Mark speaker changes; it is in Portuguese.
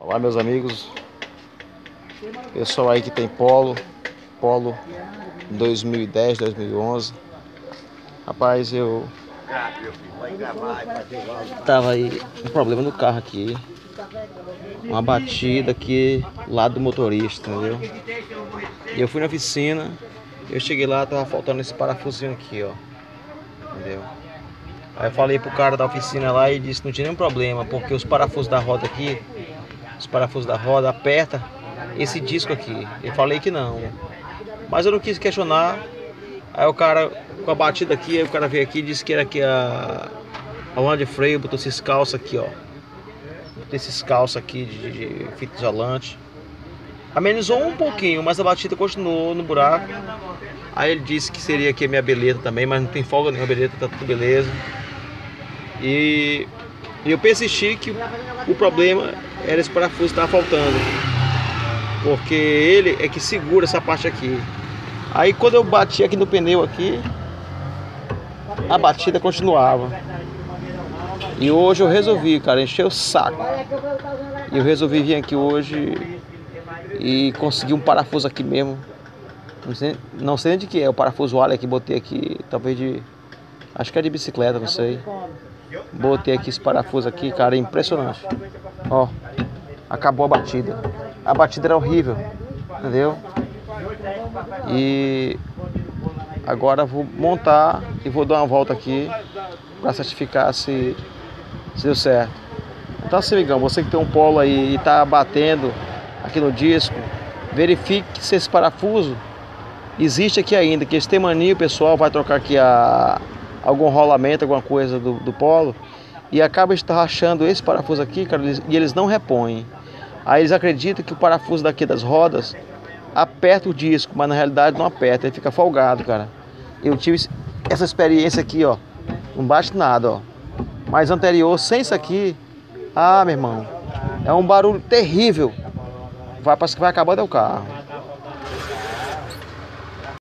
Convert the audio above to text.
Speaker 1: Olá, meus amigos, pessoal aí que tem Polo 2010, 2011. Rapaz, eu tava aí um problema no carro aqui, uma batida aqui lá do motorista, entendeu? E eu fui na oficina, eu cheguei lá, tava faltando esse parafusinho aqui, ó, entendeu? Aí eu falei pro cara da oficina lá e disse que não tinha nenhum problema, porque os parafusos da roda aqui, aperta esse disco aqui. Eu falei que não, mas eu não quis questionar. Aí o cara, com a batida aqui, aí o cara veio aqui e disse que era aqui a lona de freio, botou esses calços aqui, ó. Botou esses calços aqui de fita isolante. Amenizou um pouquinho, mas a batida continuou no buraco. Aí ele disse que seria aqui a minha beleta também, mas não tem folga nenhuma, beleta, tá tudo beleza. E eu persisti que o problema era esse parafuso que estava faltando, porque ele é que segura essa parte aqui. Aí quando eu bati aqui no pneu aqui, a batida continuava. E hoje eu resolvi, cara, encher o saco. E eu resolvi vir aqui hoje e consegui um parafuso aqui mesmo. Não sei nem de que é, o parafuso alho que botei aqui, talvez de... acho que é de bicicleta, não sei. Botei aqui esse parafuso aqui, cara, é impressionante. Ó, acabou a batida. A batida era horrível, entendeu? E agora vou montar e vou dar uma volta aqui para certificar se deu certo. Então assim, amigão, você que tem um Polo aí e tá batendo aqui no disco, verifique se esse parafuso existe aqui ainda, que eles têm mania, o pessoal vai trocar aqui algum rolamento, alguma coisa do Polo, e acaba estarrachando esse parafuso aqui, cara, e eles não repõem. Aí eles acreditam que o parafuso daqui das rodas aperta o disco, mas na realidade não aperta, ele fica folgado, cara. Eu tive essa experiência aqui, ó, não bate nada, ó. Mas anterior, sem isso aqui, meu irmão, é um barulho terrível. Parece que vai acabar o carro.